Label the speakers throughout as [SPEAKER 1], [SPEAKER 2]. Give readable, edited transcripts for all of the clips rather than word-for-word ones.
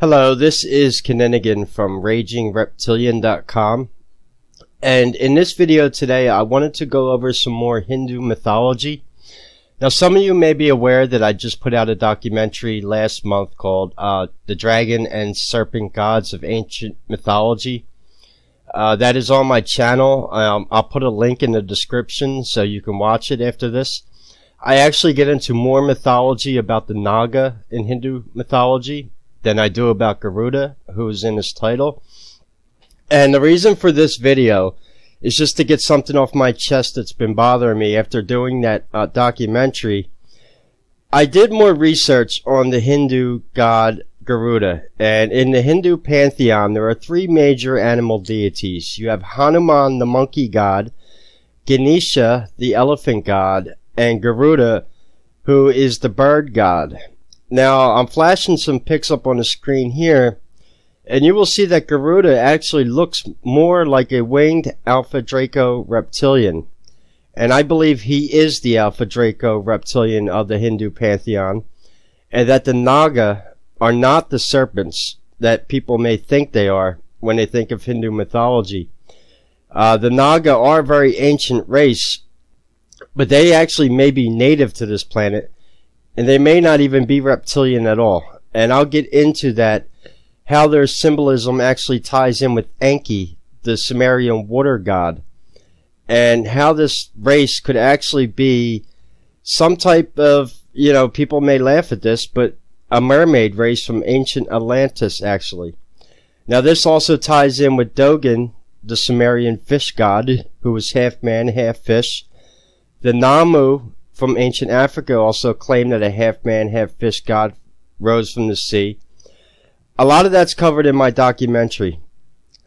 [SPEAKER 1] Hello, this is Kinninigan from RagingReptilian.com, and in this video today I wanted to go over some more Hindu mythology. Now, some of you may be aware that I just put out a documentary last month called The Dragon and Serpent Gods of Ancient Mythology. That is on my channel. I'll put a link in the description so you can watch it after this. I actually get into more mythology about the Naga in Hindu mythology than I do about Garuda, who is in this title. And the reason for this video is just to get something off my chest that's been bothering me after doing that documentary. I did more research on the Hindu god Garuda, and in the Hindu pantheon there are three major animal deities. You have Hanuman, the monkey god, Ganesha, the elephant god, and Garuda, who is the bird god. Now, I'm flashing some pics up on the screen here, and you will see that Garuda actually looks more like a winged Alpha Draco reptilian. And I believe he is the Alpha Draco reptilian of the Hindu pantheon, and that the Naga are not the serpents that people may think they are when they think of Hindu mythology. The Naga are a very ancient race, but they actually may be native to this planet, and they may not even be reptilian at all. And I'll get into that, how their symbolism actually ties in with Enki, the Sumerian water god, and how this race could actually be some type of, people may laugh at this, but a mermaid race from ancient Atlantis, actually. Now, this also ties in with Dogon, the Sumerian fish god, who was half man, half fish. The Namu from ancient Africa also claimed that a half-man, half-fish god rose from the sea. A lot of that's covered in my documentary,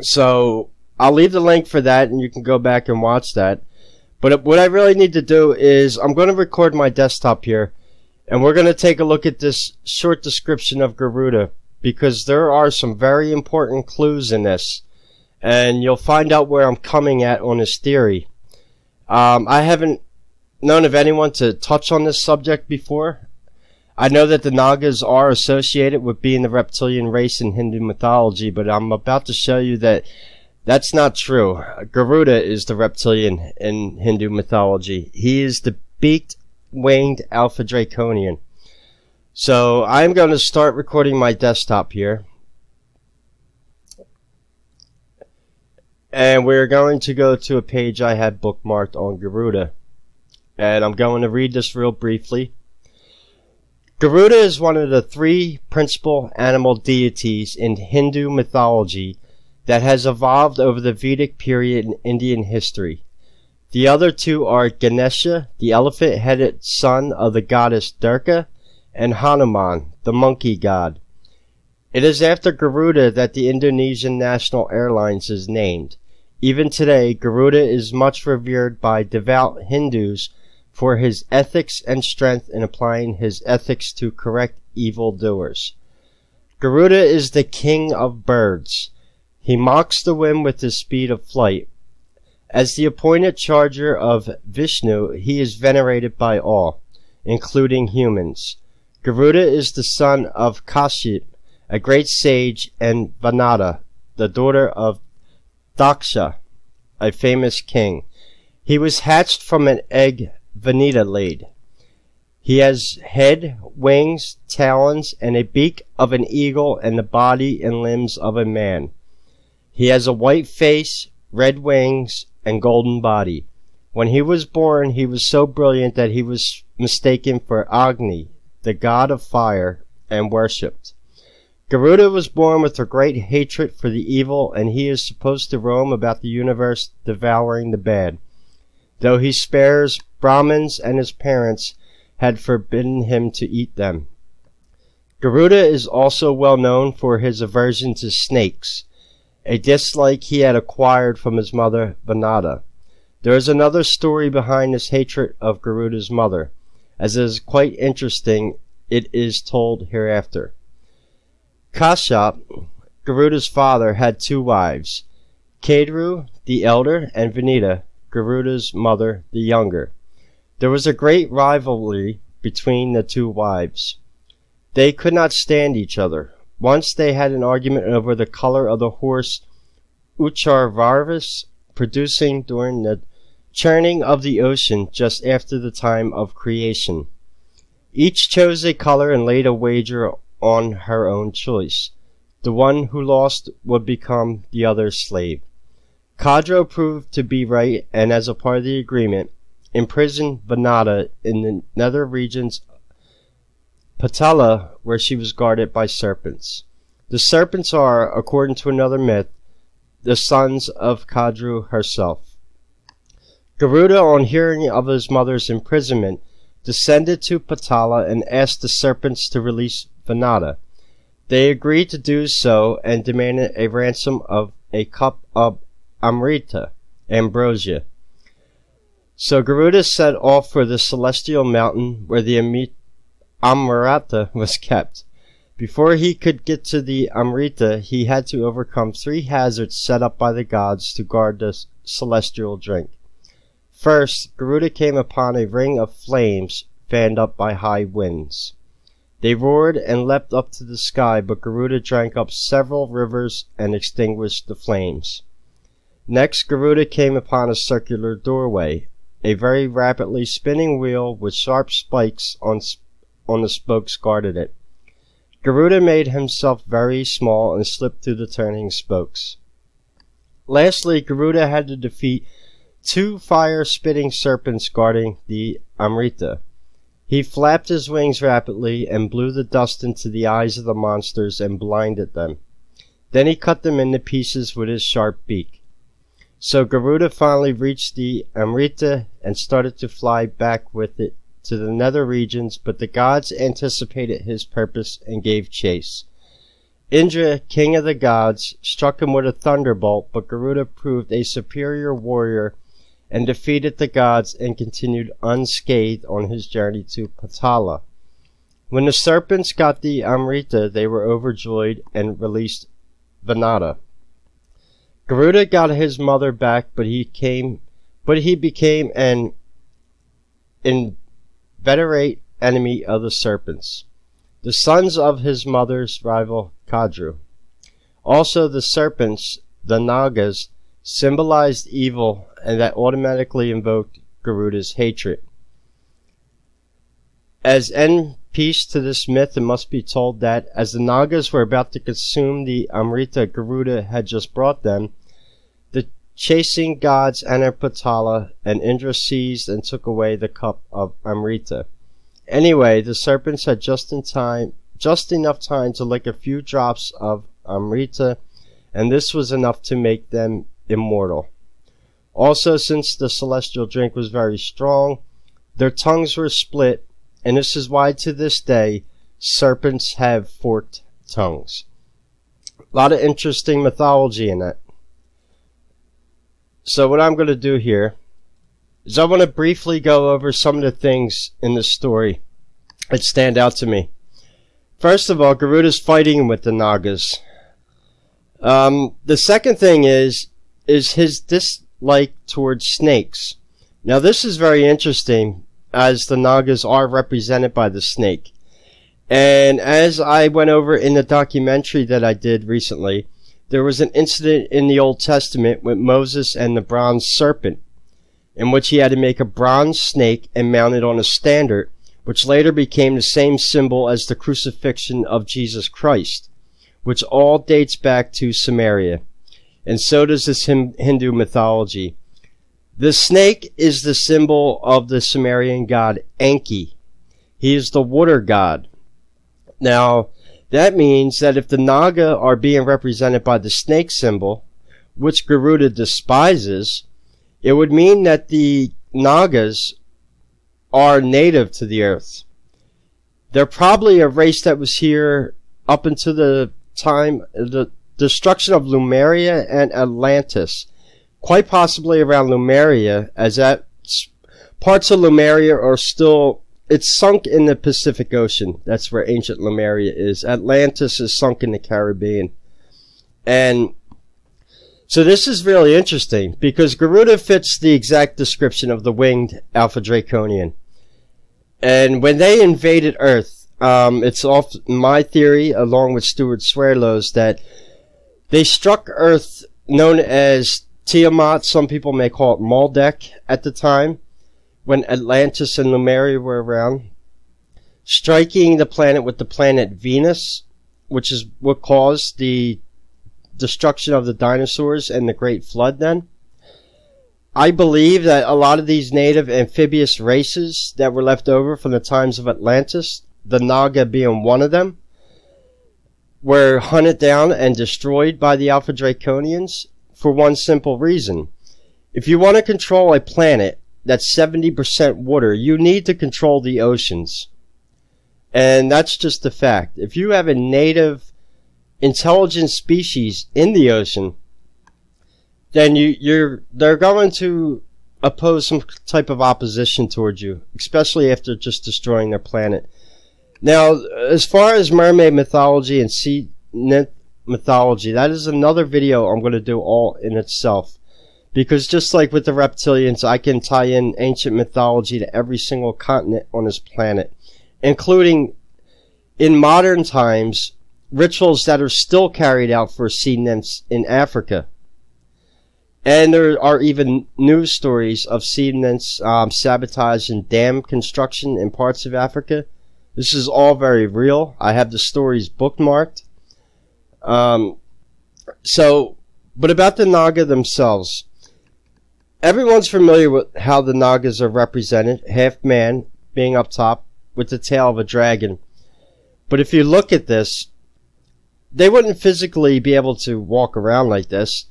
[SPEAKER 1] so I'll leave the link for that and you can go back and watch that. But what I really need to do is I'm going to record my desktop here, and we're going to take a look at this short description of Garuda, because there are some very important clues in this, and you'll find out where I'm coming at on this theory. I haven't known of anyone to touch on this subject before. I know that the Nagas are associated with being the reptilian race in Hindu mythology, but I'm about to show you that that's not true. Garuda is the reptilian in Hindu mythology. He is the beaked, winged Alpha Draconian. So I'm going to start recording my desktop here, and we're going to go to a page I had bookmarked on Garuda. And I'm going to read this real briefly. Garuda is one of the three principal animal deities in Hindu mythology that has evolved over the Vedic period in Indian history. The other two are Ganesha, the elephant-headed son of the goddess Durga, and Hanuman, the monkey god. It is after Garuda that the Indonesian national airlines is named. Even today, Garuda is much revered by devout Hindus for his ethics and strength in applying his ethics to correct evildoers. Garuda is the king of birds. He mocks the wind with his speed of flight. As the appointed charger of Vishnu, he is venerated by all, including humans. Garuda is the son of Kashyap, a great sage, and Vanada, the daughter of Daksha, a famous king. He was hatched from an egg Vanita laid. He has head, wings, talons, and a beak of an eagle, and the body and limbs of a man. He has a white face, red wings, and golden body. When he was born, he was so brilliant that he was mistaken for Agni, the god of fire, and worshipped. Garuda was born with a great hatred for the evil, and he is supposed to roam about the universe devouring the bad, though he spares Brahmins, and his parents had forbidden him to eat them. Garuda is also well known for his aversion to snakes, a dislike he had acquired from his mother Vanada. There is another story behind this hatred of Garuda's mother, as it is quite interesting. It is told hereafter. Kashyap, Garuda's father, had two wives, Kedru, the elder, and Vanita, Garuda's mother, the younger. There was a great rivalry between the two wives. They could not stand each other. Once they had an argument over the color of the horse Ucharvarvis, producing during the churning of the ocean just after the time of creation. Each chose a color and laid a wager on her own choice. The one who lost would become the other's slave. Paradeux proved to be right, and as a part of the agreement, imprisoned Vanada in the nether regions Patala, where she was guarded by serpents. The serpents are, according to another myth, the sons of Paradeux herself. Garuda, on hearing of his mother's imprisonment, descended to Patala and asked the serpents to release Vanada. They agreed to do so and demanded a ransom of a cup of Amrita, ambrosia. So Garuda set off for the celestial mountain where the Amrita was kept. Before he could get to the Amrita, he had to overcome 3 hazards set up by the gods to guard the celestial drink. First, Garuda came upon a ring of flames fanned up by high winds. They roared and leapt up to the sky, but Garuda drank up several rivers and extinguished the flames. Next, Garuda came upon a circular doorway, a very rapidly spinning wheel with sharp spikes on the spokes guarded it. Garuda made himself very small and slipped through the turning spokes. Lastly, Garuda had to defeat 2 fire-spitting serpents guarding the Amrita. He flapped his wings rapidly and blew the dust into the eyes of the monsters and blinded them. Then he cut them into pieces with his sharp beak. So Garuda finally reached the Amrita and started to fly back with it to the nether regions, but the gods anticipated his purpose and gave chase. Indra, king of the gods, struck him with a thunderbolt, but Garuda proved a superior warrior and defeated the gods and continued unscathed on his journey to Patala. When the serpents got the Amrita, they were overjoyed and released Vanada. Garuda got his mother back, but he became an inveterate enemy of the serpents, the sons of his mother's rival Paradeux. Also, the serpents, the Nagas, symbolized evil, and that automatically invoked Garuda's hatred. As end piece to this myth, it must be told that as the Nagas were about to consume the Amrita Garuda had just brought them, the chasing gods entered Patala, and Indra seized and took away the cup of Amrita. Anyway, the serpents had just enough time to lick a few drops of Amrita, and this was enough to make them immortal. Also, since the celestial drink was very strong, their tongues were split, and this is why to this day serpents have forked tongues. A lot of interesting mythology in it. So what I'm going to do here is I want to briefly go over some of the things in the story that stand out to me. First of all, Garuda's fighting with the Nagas. The second thing is his dislike towards snakes. Now this is very interesting, as the Nagas are represented by the snake. And as I went over in the documentary that I did recently, there was an incident in the Old Testament with Moses and the bronze serpent, in which he had to make a bronze snake and mount it on a standard, which later became the same symbol as the crucifixion of Jesus Christ, which all dates back to Samaria. And so does this Hindu mythology. The snake is the symbol of the Sumerian god Enki. He is the water god. Now, that means that if the Naga are being represented by the snake symbol, which Garuda despises, it would mean that the Nagas are native to the earth. They're probably a race that was here up until the time the destruction of Lemuria and Atlantis, quite possibly around Lemuria, as that parts of Lemuria are still, it's sunk in the Pacific Ocean. That's where ancient Lemuria is. Atlantis is sunk in the Caribbean. And so this is really interesting, because Garuda fits the exact description of the winged Alpha Draconian. And when they invaded Earth, It's off my theory, along with Stuart Swearlow's, that they struck Earth, known as Tiamat. Some people may call it Maldek at the time, when Atlantis and Lemuria were around, striking the planet with the planet Venus, which is what caused the destruction of the dinosaurs and the Great Flood then. I believe that a lot of these native amphibious races that were left over from the times of Atlantis, the Naga being one of them, were hunted down and destroyed by the Alpha Draconians for one simple reason. If you want to control a planet that's 70% water, you need to control the oceans. And that's just the fact. If you have a native intelligent species in the ocean, then they're going to oppose some type of opposition towards you, especially after just destroying their planet. Now, as far as mermaid mythology and sea nymph mythology, that is another video I'm going to do all in itself. Because just like with the reptilians, I can tie in ancient mythology to every single continent on this planet, including, in modern times, rituals that are still carried out for sea nymphs in Africa. And there are even news stories of sea nymphs sabotage and dam construction in parts of Africa. This is all very real. I have the stories bookmarked. But about the Naga themselves, everyone's familiar with how the Nagas are represented, half man being up top with the tail of a dragon. But if you look at this, they wouldn't physically be able to walk around like this.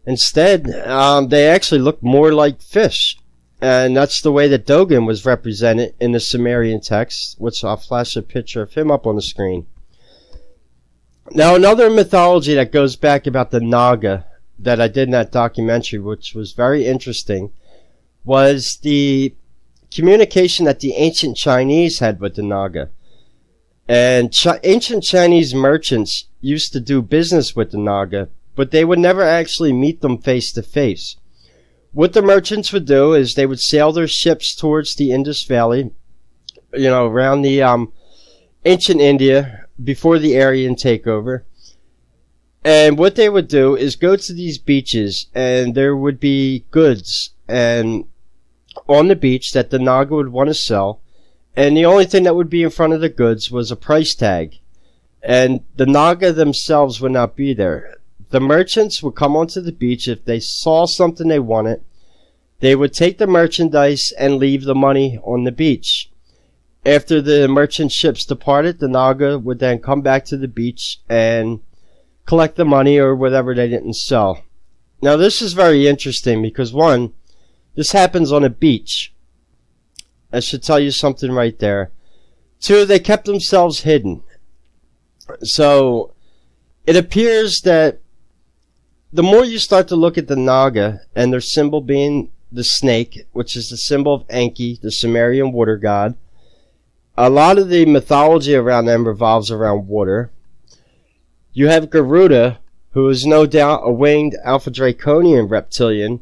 [SPEAKER 1] Instead, they actually look more like fish. And that's the way that Dogen was represented in the Sumerian text, which I'll flash a picture of him up on the screen. Now, another mythology that goes back about the Naga that I did in that documentary, which was very interesting, was the communication that the ancient Chinese had with the Naga. And ancient Chinese merchants used to do business with the Naga, but they would never actually meet them face to face. What the merchants would do is they would sail their ships towards the Indus Valley, around the ancient India before the Aryan takeover. And what they would do is go to these beaches, and there would be goods and on the beach that the Naga would want to sell. And the only thing that would be in front of the goods was a price tag. And the Naga themselves would not be there. The merchants would come onto the beach. If they saw something they wanted, they would take the merchandise and leave the money on the beach. After the merchant ships departed, the Naga would then come back to the beach and collect the money or whatever they didn't sell. Now, this is very interesting because, one, this happens on a beach. I should tell you something right there. Two, they kept themselves hidden. So, it appears that the more you start to look at the Naga, and their symbol being the snake, which is the symbol of Enki, the Sumerian water god, a lot of the mythology around them revolves around water. You have Garuda, who is no doubt a winged Alpha Draconian reptilian,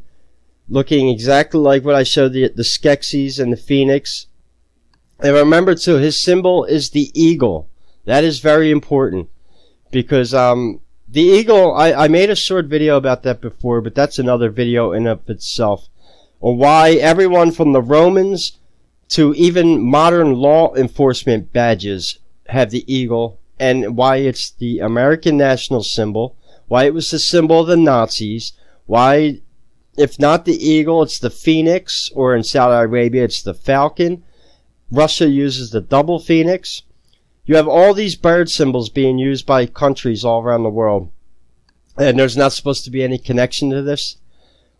[SPEAKER 1] looking exactly like what I showed the Skeksis and the Phoenix. And remember too, his symbol is the eagle. That is very important, because the eagle, I made a short video about that before, but that's another video in of itself, on why everyone from the Romans to even modern law enforcement badges have the eagle, and why it's the American national symbol, why it was the symbol of the Nazis, why, if not the eagle, it's the phoenix, or in Saudi Arabia, it's the falcon. Russia uses the double phoenix. You have all these bird symbols being used by countries all around the world, and there's not supposed to be any connection to this.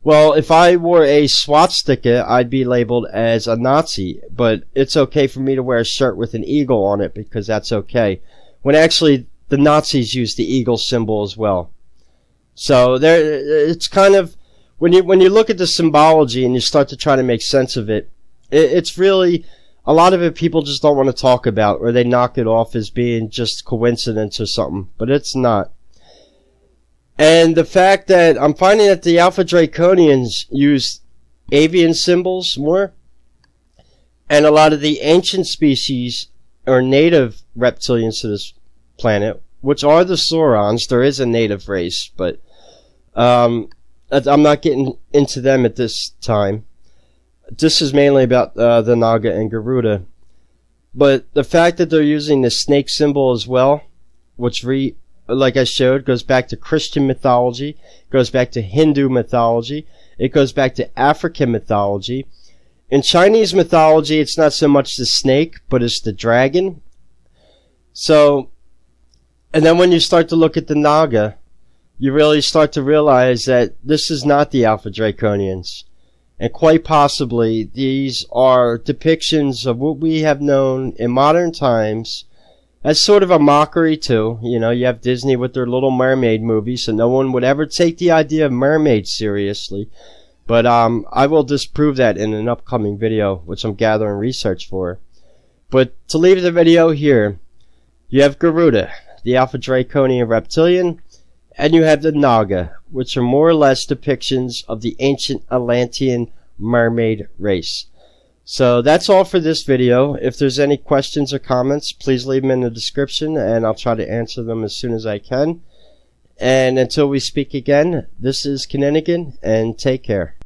[SPEAKER 1] Well, if I wore a swastika, I'd be labeled as a Nazi, but it's okay for me to wear a shirt with an eagle on it because that's okay, when actually the Nazis used the eagle symbol as well. So it's kind of, when you look at the symbology and you start to try to make sense of it, it's really, a lot of it people just don't want to talk about, or they knock it off as being just coincidence or something, but it's not. And the fact that I'm finding that the Alpha Draconians use avian symbols more, and a lot of the ancient species or native reptilians to this planet, which are the Saurons. There is a native race, but I'm not getting into them at this time. This is mainly about the Naga and Garuda. But the fact that they're using the snake symbol as well, which like I showed, goes back to Christian mythology, goes back to Hindu mythology, it goes back to African mythology. In Chinese mythology, it's not so much the snake, but it's the dragon. So, and then when you start to look at the Naga, you really start to realize that this is not the Alpha Draconians. And quite possibly, these are depictions of what we have known in modern times as sort of a mockery too. You know, you have Disney with their Little Mermaid movies, so no one would ever take the idea of mermaids seriously. But I will disprove that in an upcoming video, which I'm gathering research for. But to leave the video here, you have Garuda, the Alpha Draconian reptilian, and you have the Naga, which are more or less depictions of the ancient Atlantean mermaid race. So that's all for this video. If there's any questions or comments, please leave them in the description, and I'll try to answer them as soon as I can. And until we speak again, this is Kinninigan, and take care.